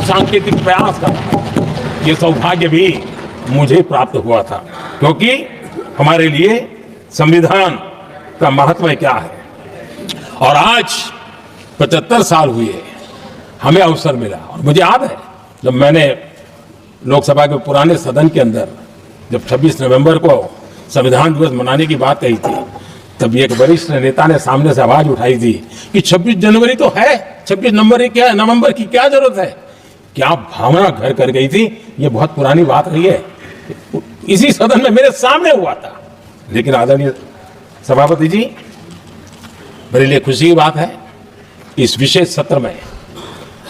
सांकेतिक प्रयास करना, ये सौभाग्य भी मुझे प्राप्त हुआ था, क्योंकि हमारे लिए संविधान का महत्व क्या है। और आज 75 साल हुए हमें अवसर मिला। और मुझे याद है जब मैंने लोकसभा के पुराने सदन के अंदर जब 26 नवंबर को संविधान दिवस मनाने की बात कही थी, तब एक वरिष्ठ नेता ने सामने से आवाज उठाई थी कि 26 जनवरी तो है, 26 नवंबर की क्या जरूरत है। क्या भावना घर कर गई थी, ये बहुत पुरानी बात रही है। इसी सदन में मेरे सामने हुआ था। लेकिन आदरणीय सभापति जी, मेरे लिए खुशी की बात है, इस विशेष सत्र में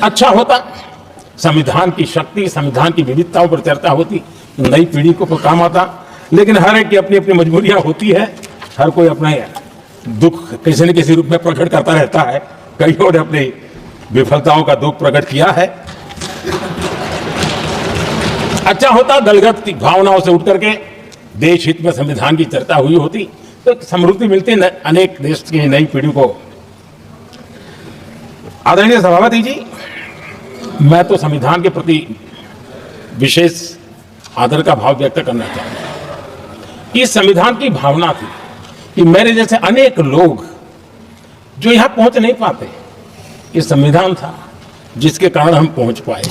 अच्छा होता, संविधान की शक्ति, संविधान की विविधताओं पर चर्चा होती, नई पीढ़ी को काम आता। लेकिन हर एक की अपनी अपनी मजबूरियां होती है, हर कोई अपना दुख किसी न किसी रूप में प्रकट करता रहता है। कईयों ने अपनी विफलताओं का दुख प्रकट किया है। अच्छा होता दलगत भावनाओं से उठ करके देश हित में संविधान की चर्चा हुई होती, तो समृद्धि मिलती अनेक देश की नई पीढ़ी को। आदरणीय सभापति जी, मैं तो संविधान के प्रति विशेष आदर का भाव व्यक्त करना चाहूंगा। इस संविधान की भावना थी कि मेरे जैसे अनेक लोग जो यहां पहुंच नहीं पाते, ये संविधान था जिसके कारण हम पहुंच पाए।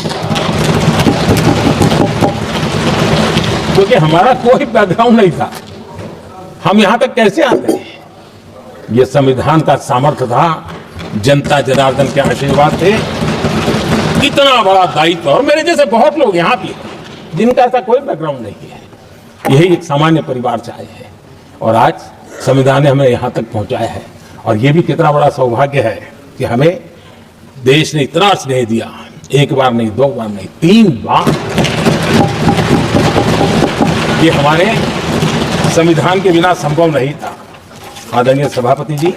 क्योंकि हमारा कोई बैकग्राउंड नहीं था, हम यहां तक कैसे आते हैं? ये संविधान का सामर्थ्य था, जनता जनार्दन के आशीर्वाद थे। इतना बड़ा दायित्व, और मेरे जैसे बहुत लोग यहां भी जिनका ऐसा कोई बैकग्राउंड नहीं है, यही एक सामान्य परिवार से आए हैं, और आज संविधान ने हमें यहां तक पहुंचाया है। और ये भी कितना बड़ा सौभाग्य है कि हमें देश ने इतना स्नेह दिया, एक बार नहीं, दो बार नहीं, 3 बार। ये हमारे संविधान के बिना संभव नहीं था। आदरणीय सभापति जी,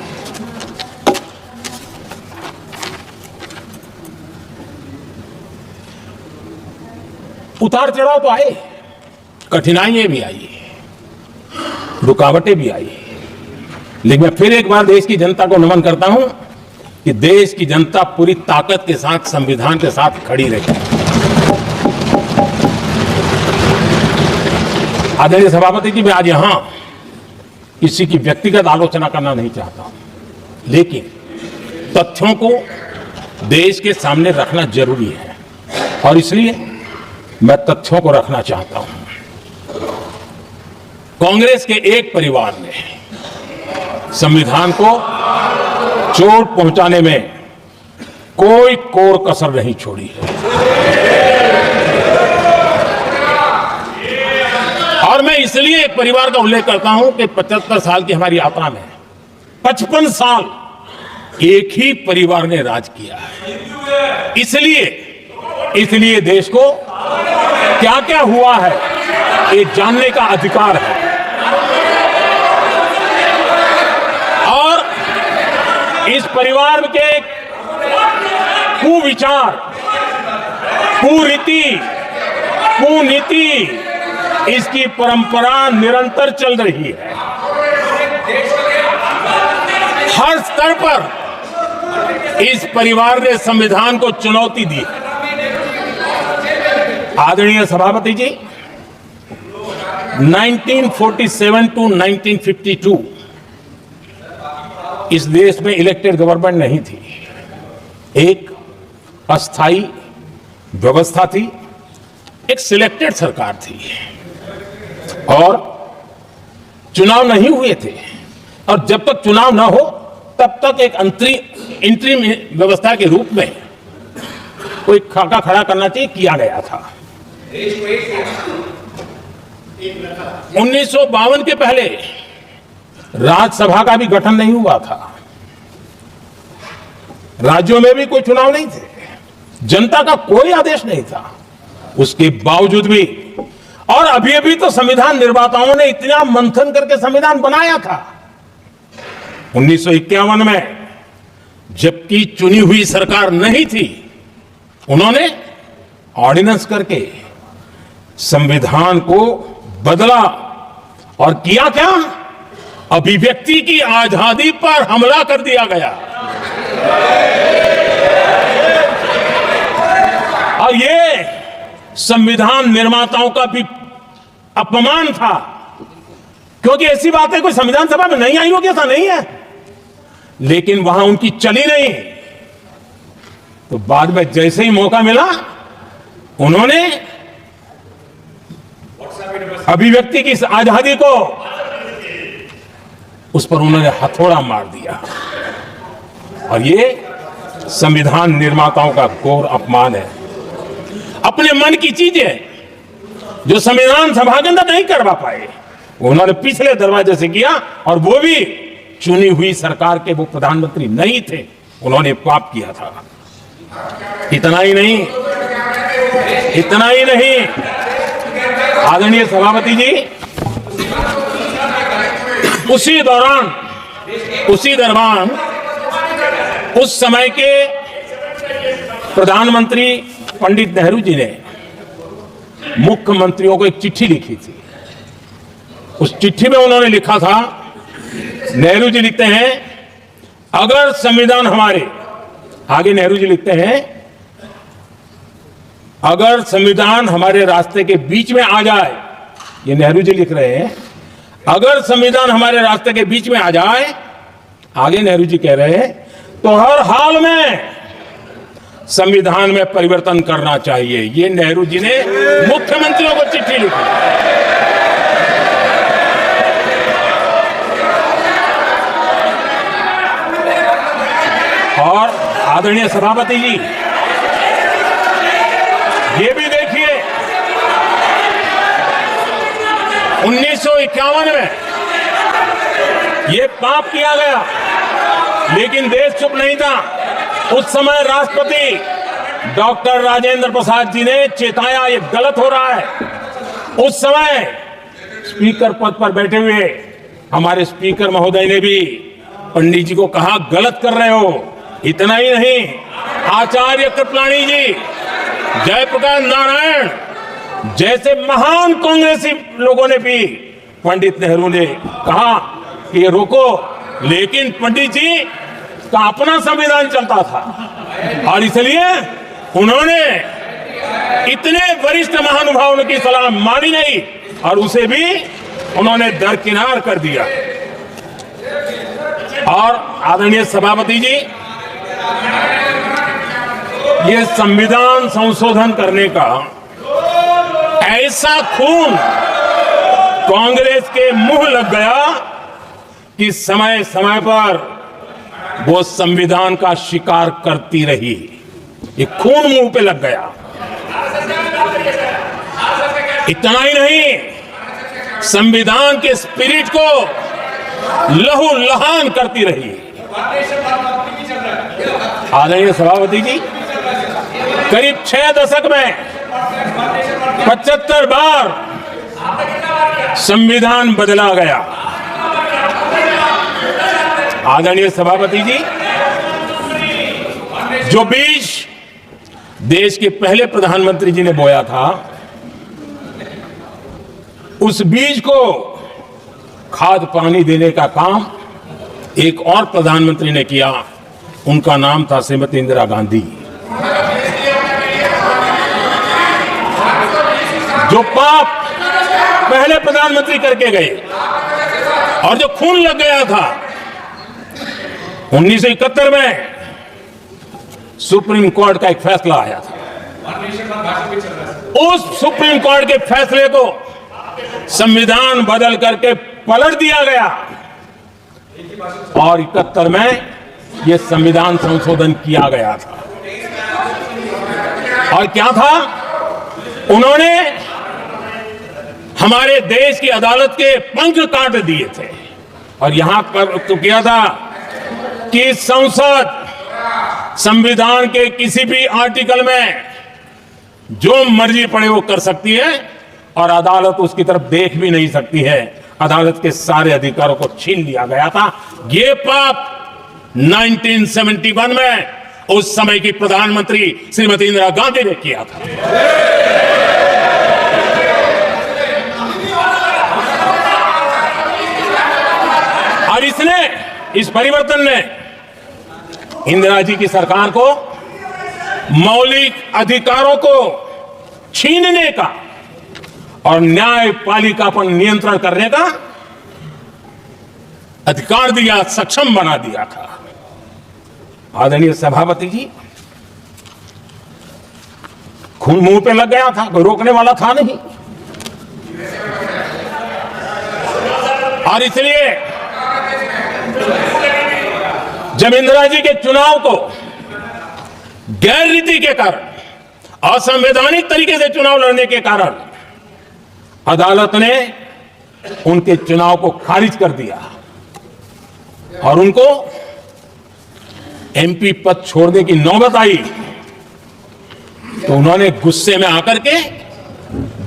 उतार चढ़ाव तो आए, कठिनाइयां भी आई, रुकावटें भी आई, लेकिन मैं फिर एक बार देश की जनता को नमन करता हूं कि देश की जनता पूरी ताकत के साथ संविधान के साथ खड़ी रही। आदरणीय सभापति जी, मैं आज यहां किसी की व्यक्तिगत आलोचना करना नहीं चाहता हूं, लेकिन तथ्यों को देश के सामने रखना जरूरी है, और इसलिए मैं तथ्यों को रखना चाहता हूं। कांग्रेस के एक परिवार ने संविधान को चोट पहुंचाने में कोई कोर कसर नहीं छोड़ी है। और मैं इसलिए एक परिवार का उल्लेख करता हूं कि 75 साल की हमारी यात्रा में 55 साल एक ही परिवार ने राज किया है। इसलिए देश को क्या क्या हुआ है ये जानने का अधिकार है। और इस परिवार के कुविचार, कुरीति, कुनीति, इसकी परंपरा निरंतर चल रही है। हर स्तर पर इस परिवार ने संविधान को चुनौती दी। आदरणीय सभापति जी, 1947 टू 1952 इस देश में इलेक्टेड गवर्नमेंट नहीं थी, एक अस्थाई व्यवस्था थी, एक सिलेक्टेड सरकार थी, और चुनाव नहीं हुए थे। और जब तक चुनाव ना हो तब तक एक इंटरिम व्यवस्था के रूप में कोई खाका खड़ा करना चाहिए, किया गया था। 1952 के पहले राज्यसभा का भी गठन नहीं हुआ था, राज्यों में भी कोई चुनाव नहीं थे, जनता का कोई आदेश नहीं था। उसके बावजूद भी, और अभी तो संविधान निर्माताओं ने इतना मंथन करके संविधान बनाया था। 1951 में जबकि चुनी हुई सरकार नहीं थी, उन्होंने ऑर्डिनेंस करके संविधान को बदला, और किया क्या? अभिव्यक्ति की आजादी पर हमला कर दिया गया। और ये संविधान निर्माताओं का भी अपमान था, क्योंकि ऐसी बातें कोई संविधान सभा में नहीं आई होगी ऐसा नहीं है, लेकिन वहां उनकी चली नहीं। तो बाद में जैसे ही मौका मिला उन्होंने अभिव्यक्ति की इस आजादी को, उस पर उन्होंने हथौड़ा मार दिया। और ये संविधान निर्माताओं का घोर अपमान है। अपने मन की चीजें जो संविधान सभा के अंदर नहीं करवा पाए, उन्होंने पिछले दरवाजे से किया, और वो भी चुनी हुई सरकार के वो प्रधानमंत्री नहीं थे, उन्होंने पाप किया था। इतना ही नहीं, इतना ही नहीं, आदरणीय सभापति जी, उसी दौरान उस समय के प्रधानमंत्री पंडित नेहरू जी ने मुख्यमंत्रियों को एक चिट्ठी लिखी थी। उस चिट्ठी में उन्होंने लिखा था, नेहरू जी लिखते हैं, अगर संविधान हमारे, आगे नेहरू जी लिखते हैं, अगर संविधान हमारे रास्ते के बीच में आ जाए, ये नेहरू जी लिख रहे हैं, अगर संविधान हमारे रास्ते के बीच में आ जाए, आगे नेहरू जी कह रहे हैं, तो हर हाल में संविधान में परिवर्तन करना चाहिए। ये नेहरू जी ने मुख्यमंत्रियों को चिट्ठी लिखी। और आदरणीय सभापति जी, ये भी देखिए, 1951 में ये पाप किया गया, लेकिन देश चुप नहीं था। उस समय राष्ट्रपति डॉक्टर राजेंद्र प्रसाद जी ने चेताया, ये गलत हो रहा है। उस समय स्पीकर पद पर बैठे हुए हमारे स्पीकर महोदय ने भी पंडित जी को कहा, गलत कर रहे हो। इतना ही नहीं, आचार्य कृपलानी जी, जयप्रकाश नारायण जैसे महान कांग्रेसी लोगों ने भी पंडित नेहरू ने कहा कि ये रोको, लेकिन पंडित जी का अपना संविधान चलता था, और इसलिए उन्होंने इतने वरिष्ठ महानुभावों की सलाह मानी नहीं, और उसे भी उन्होंने दरकिनार कर दिया। और आदरणीय सभापति जी, ये संविधान संशोधन करने का ऐसा खून कांग्रेस के मुंह लग गया कि समय समय पर वो संविधान का शिकार करती रही। ये खून मुंह पे लग गया। इतना ही नहीं, संविधान के स्पिरिट को लहू लहान करती रही। आदरणीय सभापति जी, करीब 6 दशक में 75 बार संविधान बदला गया। आदरणीय सभापति जी, जो बीज देश के पहले प्रधानमंत्री जी ने बोया था, उस बीज को खाद पानी देने का काम एक और प्रधानमंत्री ने किया। उनका नाम था श्रीमती इंदिरा गांधी। जो पाप पहले प्रधानमंत्री करके गए और जो खून लग गया था, 1971 में सुप्रीम कोर्ट का एक फैसला आया था। उस सुप्रीम कोर्ट के फैसले को संविधान बदल करके पलट दिया गया, और 71 में यह संविधान संशोधन किया गया था। और क्या था, उन्होंने हमारे देश की अदालत के पंख काट दिए थे, और यहां पर तो किया था कि संसद संविधान के किसी भी आर्टिकल में जो मर्जी पड़े वो कर सकती है, और अदालत उसकी तरफ देख भी नहीं सकती है। अदालत के सारे अधिकारों को छीन लिया गया था। ये पाप 1971 में उस समय की प्रधानमंत्री श्रीमती इंदिरा गांधी ने किया था। और इस परिवर्तन ने इंदिरा जी की सरकार को मौलिक अधिकारों को छीनने का और न्यायपालिका पर नियंत्रण करने का अधिकार दिया, सक्षम बना दिया था। आदरणीय सभापति जी, खून मुंह पे लग गया था, कोई रोकने वाला था नहीं। और इसलिए जब इंदिरा जी के चुनाव को गैर रीति के कारण, असंवैधानिक तरीके से चुनाव लड़ने के कारण अदालत ने उनके चुनाव को खारिज कर दिया और उनको एमपी पद छोड़ने की नौबत आई, तो उन्होंने गुस्से में आकर के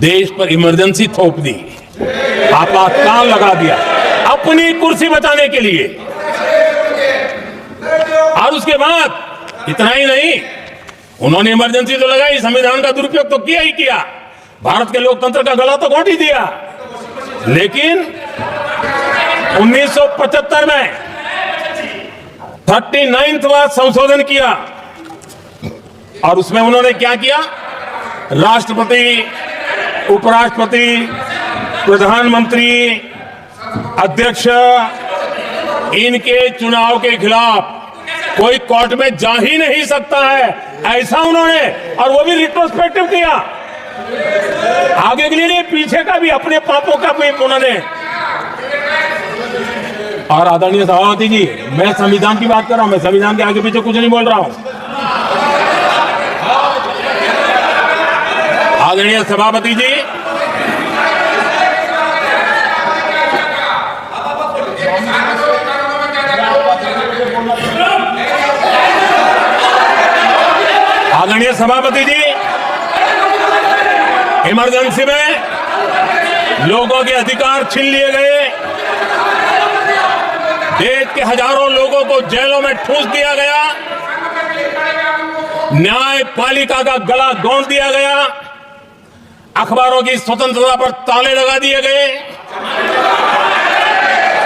देश पर इमरजेंसी थोप दी, आपातकाल लगा दिया अपनी कुर्सी बचाने के लिए। और उसके बाद इतना ही नहीं, उन्होंने इमरजेंसी तो लगाई, संविधान का दुरुपयोग तो किया ही किया, भारत के लोकतंत्र का गला तो घोंट ही दिया। लेकिन 1975 में 39वां संशोधन किया और उसमें उन्होंने क्या किया, राष्ट्रपति, उपराष्ट्रपति, प्रधानमंत्री, अध्यक्ष, इनके चुनाव के खिलाफ कोई कोर्ट में जा ही नहीं सकता है, ऐसा उन्होंने, और वो भी रिट्रोस्पेक्टिव किया, आगे के लिए नहीं, पीछे का भी, अपने पापों का भी उन्होंने। और आदरणीय सभापति जी, मैं संविधान की बात कर रहा हूं, मैं संविधान के आगे पीछे कुछ नहीं बोल रहा हूं। आदरणीय सभापति जी, आदरणीय सभापति जी, इमरजेंसी में लोगों के अधिकार छीन लिए गए, देश के हजारों लोगों को जेलों में ठूंस दिया गया, न्यायपालिका का गला घोंट दिया गया, अखबारों की स्वतंत्रता पर ताले लगा दिए गए।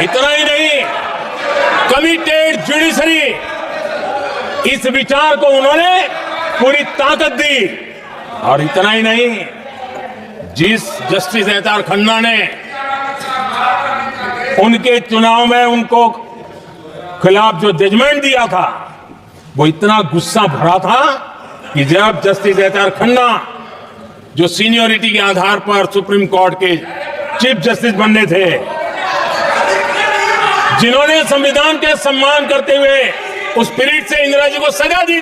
इतना ही नहीं, कमिटेड जुडिशरी, इस विचार को उन्होंने पूरी ताकत दी। और इतना ही नहीं, जिस जस्टिस एच.आर. खन्ना ने उनके चुनाव में उनको खिलाफ जो जजमेंट दिया था, वो इतना गुस्सा भरा था कि जब जस्टिस एच.आर. खन्ना, जो सीनियरिटी के आधार पर सुप्रीम कोर्ट के चीफ जस्टिस बनने थे, जिन्होंने संविधान के सम्मान करते हुए उस पीरियड से इंदिरा जी को सजा दी,